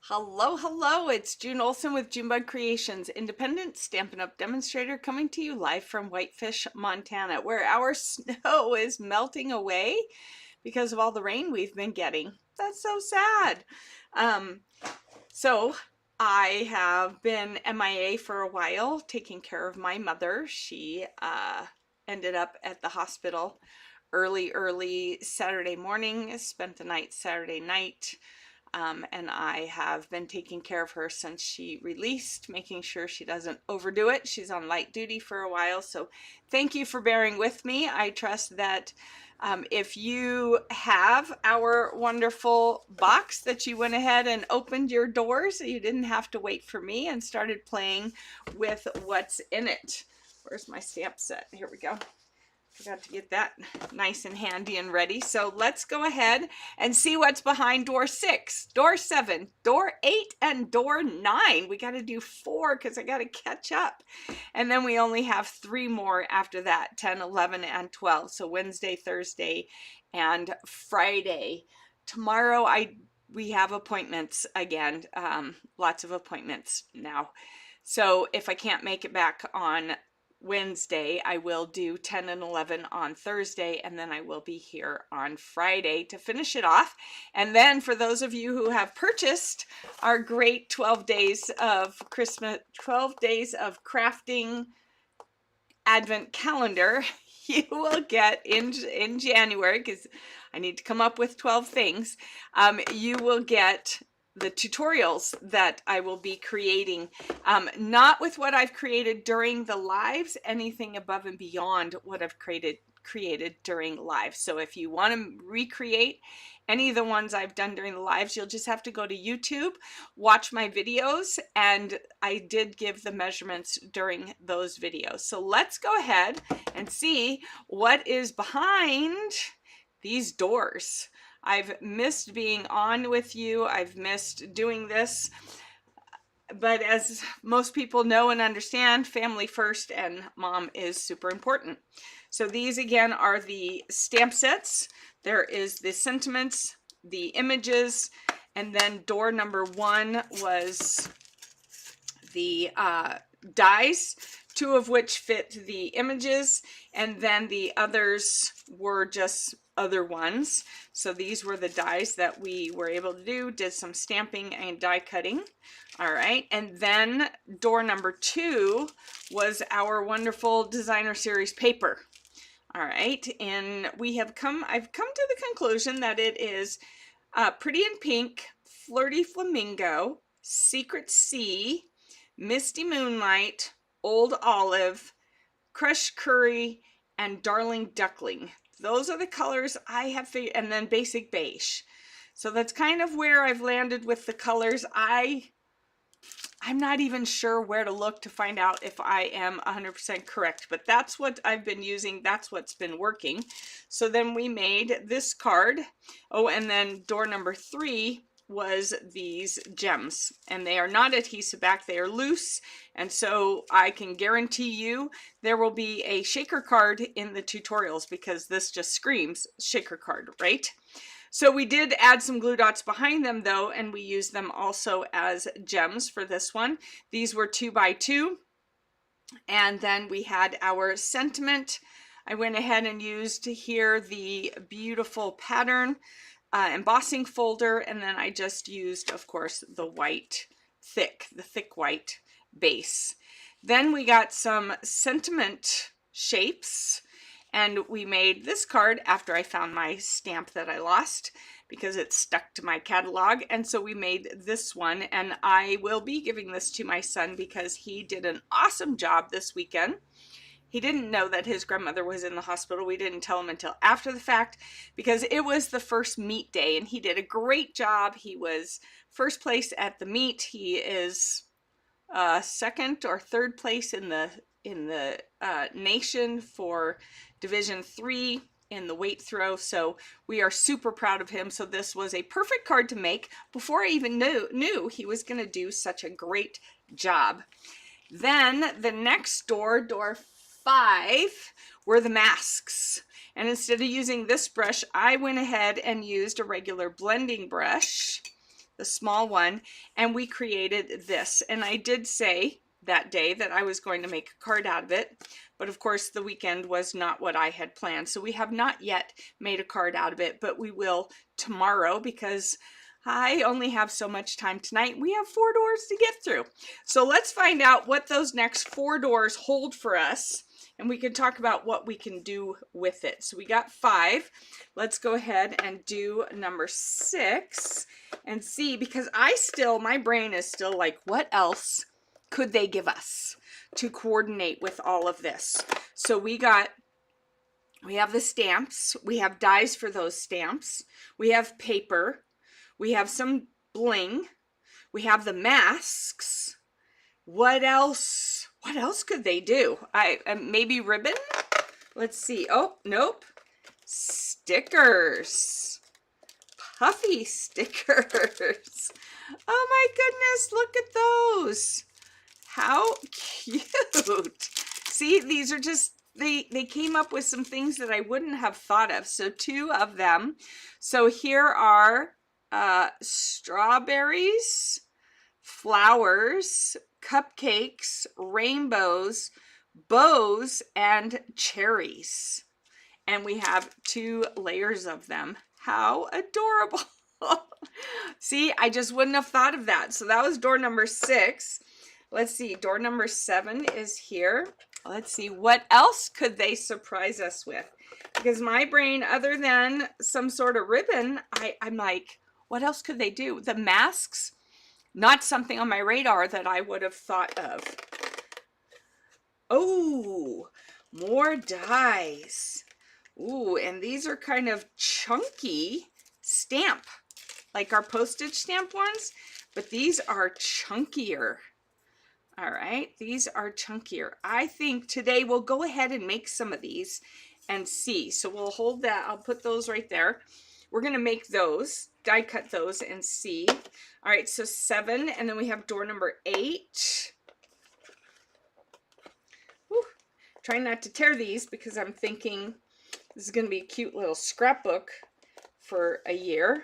Hello, hello. It's June Olson with Junebug Creations, independent Stampin' Up! Demonstrator coming to you live from Whitefish, Montana, where our snow is melting away because of all the rain we've been getting. That's so sad. Um, so I have been MIA for a while, taking care of my mother. She ended up at the hospital early Saturday morning, spent the night Saturday night. And I have been taking care of her since she released, making sure she doesn't overdo it. She's on light duty for a while, so thank you for bearing with me. I trust that if you have our wonderful box that you went ahead and opened your doors, you didn't have to wait for me and started playing with what's in it. Where's my stamp set? Here we go. Forgot to get that nice and handy and ready. So let's go ahead and see what's behind door 6, door 7, door 8, and door 9. We got to do 4 because I got to catch up. And then we only have 3 more after that, 10, 11, and 12. So Wednesday, Thursday, and Friday. Tomorrow we have appointments again, lots of appointments now. So if I can't make it back on Wednesday, I will do 10 and 11 on Thursday, and then I will be here on Friday to finish it off. And then for those of you who have purchased our great 12 days of Christmas, 12 days of crafting advent calendar, you will get in January, because I need to come up with 12 things, you will get the tutorials that I will be creating, not with what I've created during the lives, anything above and beyond what I've created during live. So if you want to recreate any of the ones I've done during the lives, you'll just have to go to YouTube, watch my videos, and I did give the measurements during those videos. So let's go ahead and see what is behind these doors. I've missed being on with you. I've missed doing this. But as most people know and understand, family first and mom is super important. So these again are the stamp sets. There is the sentiments, the images, and then door number 1 was the dies, 2 of which fit the images, and then the others were just other ones. So these were the dies that we were able to do, did some stamping and die cutting. All right, and then door number 2 was our wonderful designer series paper. All right, and I've come to the conclusion that it is Pretty in Pink, Flirty Flamingo, Secret Sea, Misty Moonlight, Old Olive, Crushed Curry, and Darling Duckling. Those are the colors I have figured, and then Basic Beige. So that's kind of where I've landed with the colors. I'm not even sure where to look to find out if I am 100% correct, but that's what I've been using. That's what's been working. So then we made this card. Oh, and then door number 3 was these gems, and they are not adhesive back, they are loose, and so I can guarantee you there will be a shaker card in the tutorials, because this just screams shaker card, right? So we did add some glue dots behind them though, and we used them also as gems for this one. These were 2 by 2, and then we had our sentiment. I went ahead and used here the beautiful pattern embossing folder, and then I just used, of course, the thick white base. Then we got some sentiment shapes, and we made this card after I found my stamp that I lost because it stuck to my catalog, and so we made this one, and I will be giving this to my son because he did an awesome job this weekend. He didn't know that his grandmother was in the hospital. We didn't tell him until after the fact because it was the first meet day, and he did a great job. He was first place at the meet. He is second or third place in the nation for Division 3 in the weight throw. So we are super proud of him. So this was a perfect card to make before I even knew he was going to do such a great job. Then the next door, door 5, were the masks. And instead of using this brush, I went ahead and used a regular blending brush the small one, and we created this. And I did say that day that I was going to make a card out of it, but of course the weekend was not what I had planned. So we have not yet made a card out of it, but we will tomorrow because I only have so much time tonight. We have 4 doors to get through. So let's find out what those next 4 doors hold for us, and we can talk about what we can do with it. So we got 5. Let's go ahead and do number 6 and see, because my brain is still like, what else could they give us to coordinate with all of this? So we have the stamps, we have dies for those stamps, we have paper, we have some bling, we have the masks. What else could they do? Maybe ribbon? Let's see. Oh, nope. Stickers. Puffy stickers. Oh my goodness, look at those. How cute. See, these are just, they came up with some things that I wouldn't have thought of. So 2 of them. So here are strawberries, flowers, cupcakes, rainbows, bows, and cherries. And we have 2 layers of them. How adorable. See, I just wouldn't have thought of that. So that was door number 6. Let's see, door number 7 is here. Let's see, what else could they surprise us with? Because my brain, other than some sort of ribbon, I'm like, what else could they do? The masks, not something on my radar that I would have thought of. Oh, more dies. Ooh, and these are kind of chunky stamp, like our postage stamp ones, but these are chunkier. All right, these are chunkier. I think today we'll go ahead and make some of these and see. So we'll hold that. I'll put those right there. We're going to make those, die cut those and see. All right, so 7, and then we have door number 8. Whew. Trying not to tear these because I'm thinking this is going to be a cute little scrapbook for a year.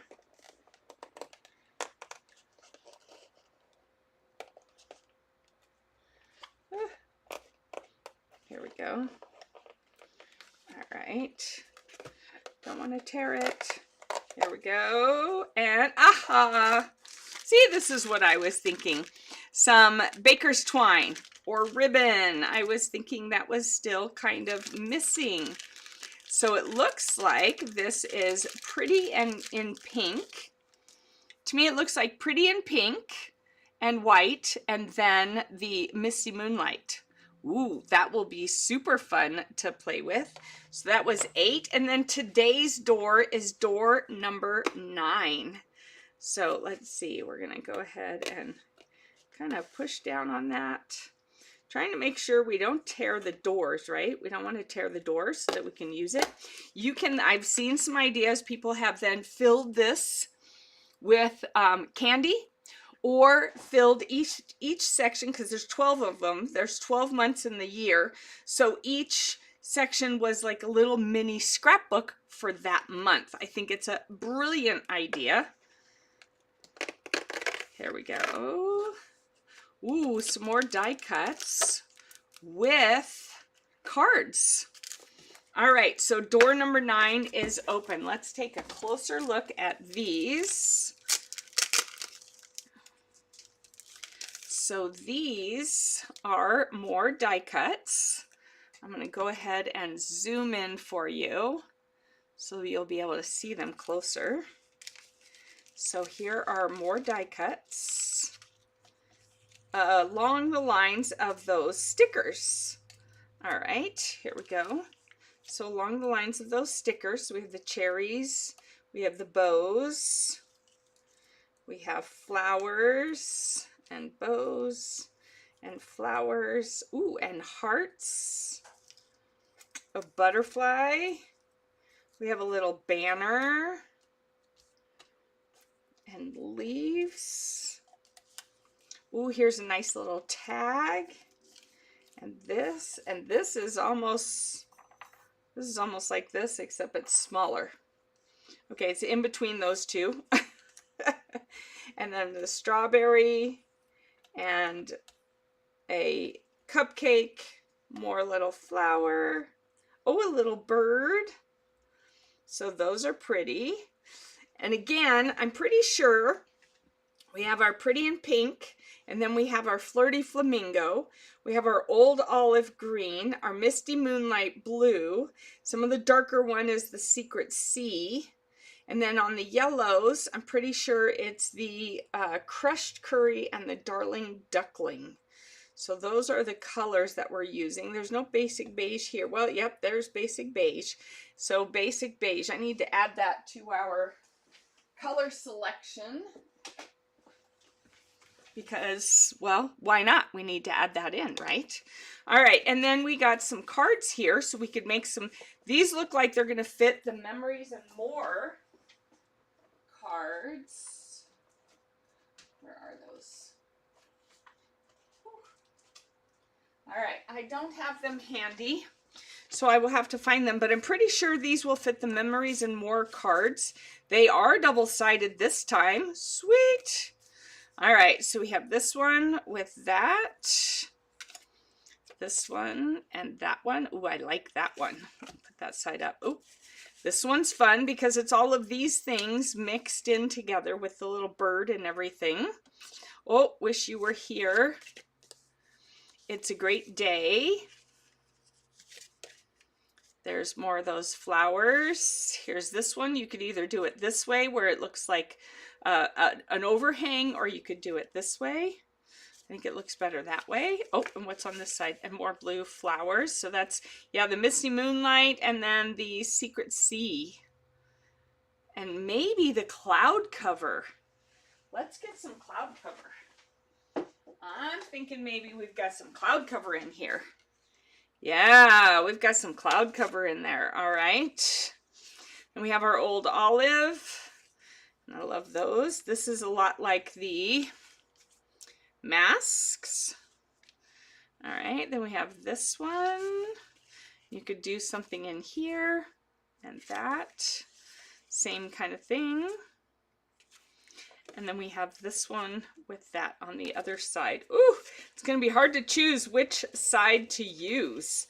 Here we go. All right. Don't want to tear it. Here we go. And aha! See, this is what I was thinking. Some baker's twine or ribbon. I was thinking that was still kind of missing. So it looks like this is pretty and in pink. To me, it looks like pretty in pink and white, and then the Misty Moonlight. Ooh, that will be super fun to play with. So that was 8, and then today's door is door number 9. So let's see, we're gonna go ahead and kind of push down on that. Trying to make sure we don't tear the doors, right? We don't want to tear the doors so that we can use it. You can, I've seen some ideas, people have then filled this with candy, or filled each section, because there's 12 of them. There's 12 months in the year. So each section was like a little mini scrapbook for that month. I think it's a brilliant idea. Here we go. Ooh, some more die cuts with cards. All right, so door number 9 is open. Let's take a closer look at these. So these are more die cuts. I'm going to go ahead and zoom in for you so you'll be able to see them closer. So here are more die cuts along the lines of those stickers. All right, here we go. So along the lines of those stickers, we have the cherries, we have the bows, we have flowers and bows and flowers, ooh, and hearts, a butterfly, we have a little banner, and leaves. Ooh, here's a nice little tag, and this is almost like this, except it's smaller. Okay, it's in between those two. And then the strawberry and a cupcake, more little flower. Oh, a little bird. So those are pretty. And again, I'm pretty sure we have our pretty in pink, and then we have our flirty flamingo. We have our old olive green, our misty moonlight blue. Some of the darker one is the secret sea. And then on the yellows, I'm pretty sure it's the crushed curry and the darling duckling. So those are the colors that we're using. There's no basic beige here. Well, yep, there's basic beige. So basic beige, I need to add that to our color selection because, well, why not? We need to add that in, right? All right, and then we got some cards here so we could make some. These look like they're gonna fit the memories and more cards. Where are those? All right, I don't have them handy, so I will have to find them, but I'm pretty sure these will fit the memories and more cards. They are double-sided this time. Sweet. All right, so we have this one with that, this one, and that one. Ooh, I like that one. Put that side up. Ooh, this one's fun because it's all of these things mixed in together with the little bird and everything. Oh, wish you were here. It's a great day. There's more of those flowers. Here's this one. You could either do it this way where it looks like an overhang, or you could do it this way. I think it looks better that way. Oh, and what's on this side? And more blue flowers. So that's, yeah, the misty moonlight and then the secret sea. And maybe the cloud cover. Let's get some cloud cover. I'm thinking maybe we've got some cloud cover in here. Yeah, we've got some cloud cover in there. All right. And we have our old olive. And I love those. This is a lot like the masks. All right, then we have this one. You could do something in here and that. Same kind of thing. And then we have this one with that on the other side. Ooh, it's going to be hard to choose which side to use.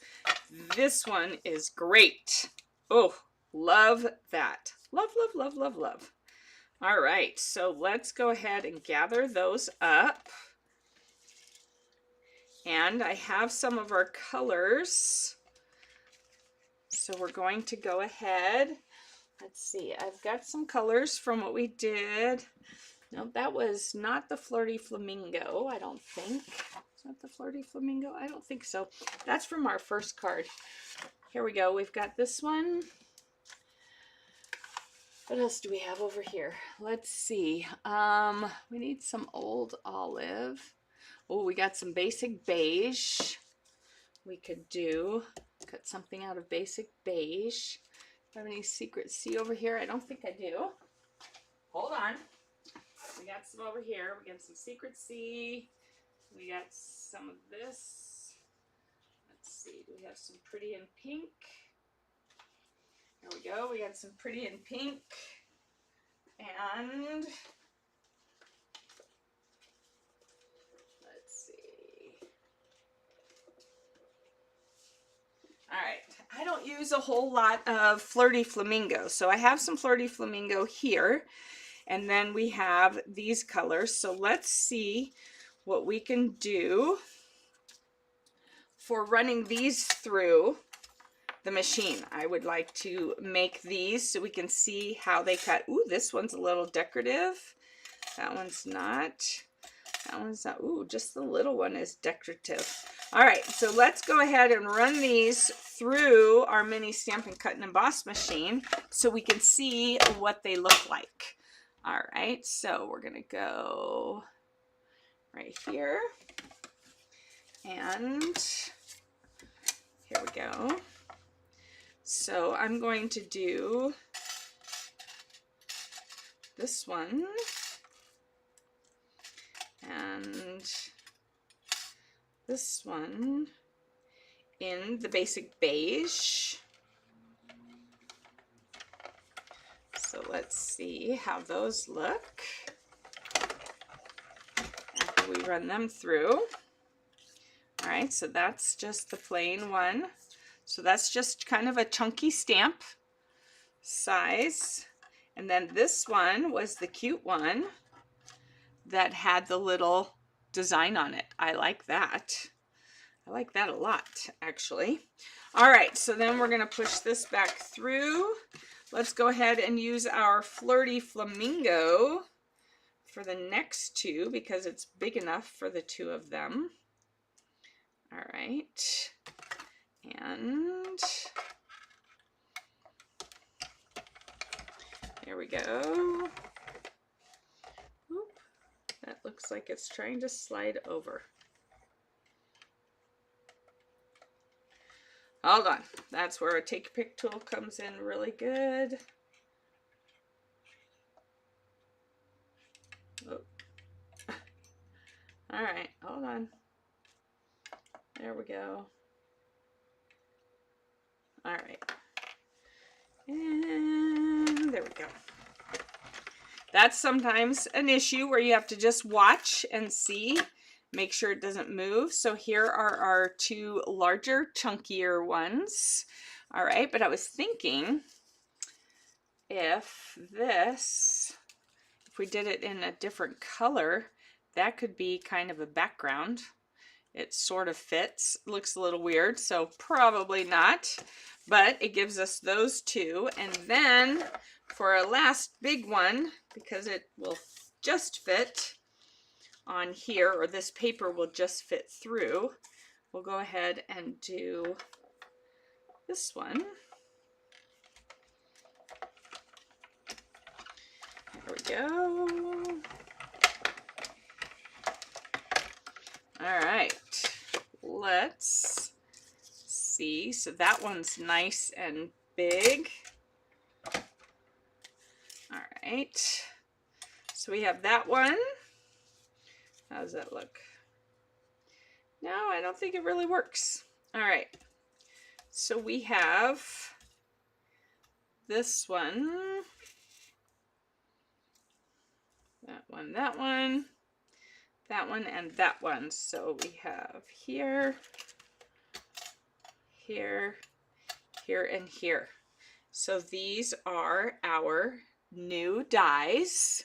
This one is great. Oh, love that. Love, love, love, love, love. All right, so let's go ahead and gather those up. And I have some of our colors. So we're going to go ahead. Let's see, I've got some colors from what we did. No, that was not the flirty flamingo, I don't think. Is that the flirty flamingo? I don't think so. That's from our first card. Here we go. We've got this one. What else do we have over here? Let's see. We need some old olive. Oh, we got some basic beige. We could cut something out of basic beige. Do I have any secret sea over here? I don't think I do. Hold on. We got some over here. We got some secret sea. We got some of this. Let's see. Do we have some pretty in pink? There we go. We got some pretty in pink. And let's see. All right. I don't use a whole lot of flirty flamingo. So I have some flirty flamingo here. And then we have these colors. So let's see what we can do for running these through the machine. I would like to make these so we can see how they cut. Ooh, this one's a little decorative. That one's not. That one's not. Ooh, just the little one is decorative. All right, so let's go ahead and run these through our mini Stampin' Cut and Emboss machine so we can see what they look like. All right, so we're gonna go right here, and here we go. So I'm going to do this one and this one in the basic beige. So let's see how those look after we run them through. All right, so that's just the plain one. So that's just kind of a chunky stamp size. And then this one was the cute one that had the little design on it. I like that. I like that a lot, actually. All right, so then we're gonna push this back through. Let's go ahead and use our Flirty Flamingo for the next two because it's big enough for the two of them. All right, and there we go. Oop, that looks like it's trying to slide over. Hold on, that's where a take pick tool comes in really good. Oh. All right, hold on. There we go. All right. And there we go. That's sometimes an issue where you have to just watch and see, make sure it doesn't move. So here are our two larger, chunkier ones. All right, but I was thinking if we did it in a different color, that could be kind of a background. It sort of fits, looks a little weird, so probably not, but it gives us those two. And then for our last big one, because it will just fit on here, or this paper will just fit through, we'll go ahead and do this one. There we go. All right, let's see. So that one's nice and big. All right, so we have that one. How does that look? No, I don't think it really works. All right, so we have this one, that one, that one, that one, and that one. So we have here, here, here, and here. So these are our new dies.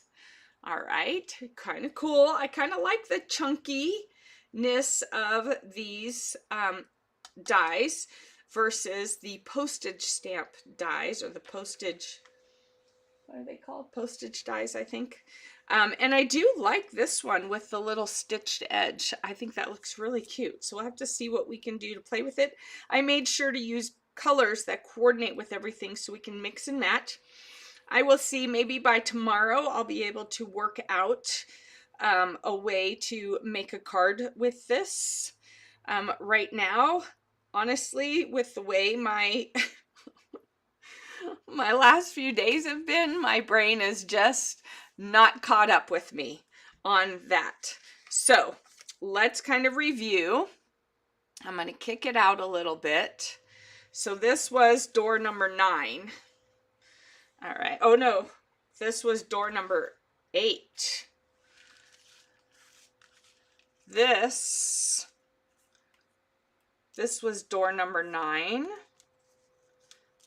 All right, kind of cool. I kind of like the chunkiness of these dies versus the postage stamp dies, or the postage, what are they called? Postage dies, I think. And I do like this one with the little stitched edge. I think that looks really cute. So we'll have to see what we can do to play with it. I made sure to use colors that coordinate with everything so we can mix and match. I will see, maybe by tomorrow I'll be able to work out a way to make a card with this. Right now, honestly, with the way my my last few days have been, my brain is just not caught up with me on that. So let's kind of review. I'm going to kick it out a little bit. So this was door number 9. All right. Oh no, this was door number 8. This was door number 9.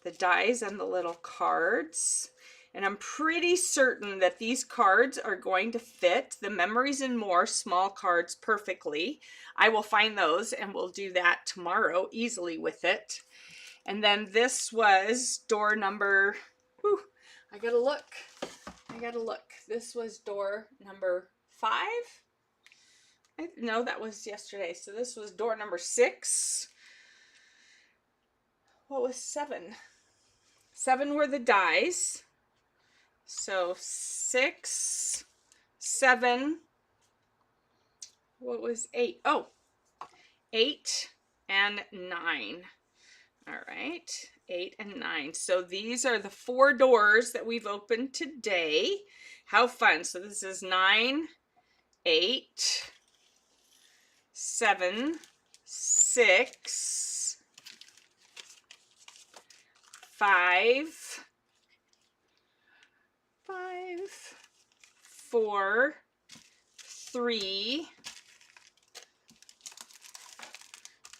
The dies and the little cards. And I'm pretty certain that these cards are going to fit the Memories and More small cards perfectly. I will find those and we'll do that tomorrow easily with it. And then this was door number, whew, I gotta look. This was door number 5. No, that was yesterday. So this was door number 6. What was 7? 7 were the dies. So 6, 7, what was 8? Oh, 8 and 9. All right, 8 and 9. So these are the 4 doors that we've opened today. How fun. So this is 9, 8, 7, 6, 5, 5, 4, 3,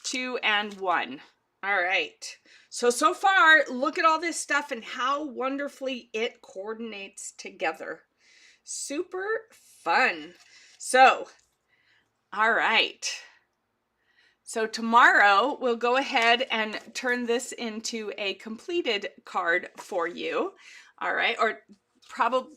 2, and 1. All right. So far, look at all this stuff and how wonderfully it coordinates together. Super fun. So, all right. So tomorrow we'll go ahead and turn this into a completed card for you. All right. Or probably,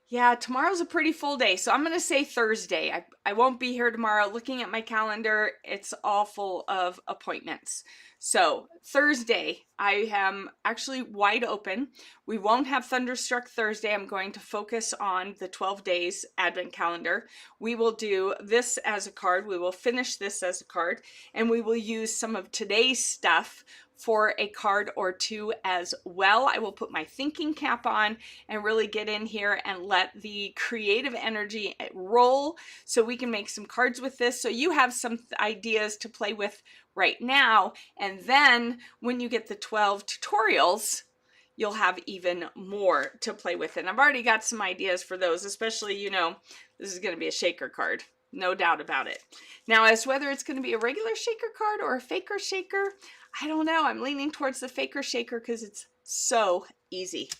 yeah, tomorrow's a pretty full day. So I'm going to say Thursday. I won't be here tomorrow. Looking at my calendar, it's all full of appointments. So Thursday, I am actually wide open. We won't have Thunderstruck Thursday. I'm going to focus on the 12 days Advent calendar. We will do this as a card. We will finish this as a card. And we will use some of today's stuff for a card or two as well. I will put my thinking cap on and really get in here and let the creative energy roll so we can make some cards with this. So you have some ideas to play with right now. And then when you get the 12 tutorials, you'll have even more to play with. And I've already got some ideas for those, especially, you know, this is going to be a shaker card. No doubt about it. Now, as whether it's going to be a regular shaker card or a faker shaker, I don't know. I'm leaning towards the faker shaker because it's so easy.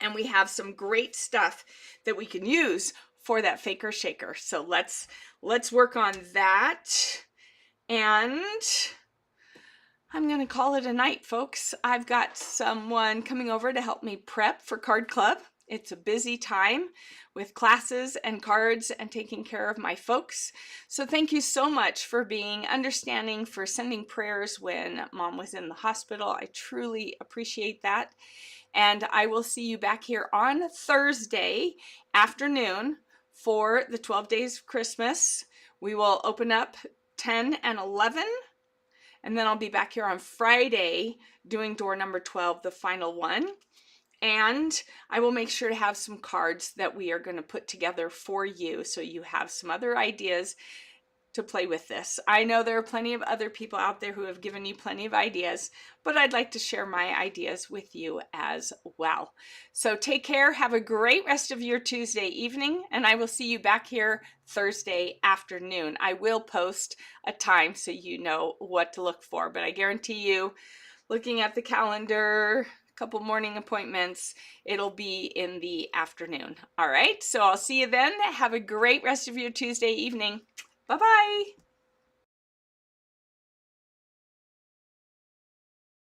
And we have some great stuff that we can use for that faker shaker. So let's work on that. And I'm going to call it a night, folks. I've got someone coming over to help me prep for Card Club. It's a busy time with classes and cards and taking care of my folks. So thank you so much for being understanding, for sending prayers when Mom was in the hospital. I truly appreciate that. And I will see you back here on Thursday afternoon for the 12 days of Christmas. We will open up 10 and 11. And then I'll be back here on Friday doing door number 12, the final one. And I will make sure to have some cards that we are going to put together for you so you have some other ideas to play with this. I know there are plenty of other people out there who have given you plenty of ideas, but I'd like to share my ideas with you as well. So take care. Have a great rest of your Tuesday evening, and I will see you back here Thursday afternoon. I will post a time so you know what to look for, but I guarantee you, looking at the calendar, couple morning appointments, it'll be in the afternoon. All right, so I'll see you then. Have a great rest of your Tuesday evening. Bye-bye.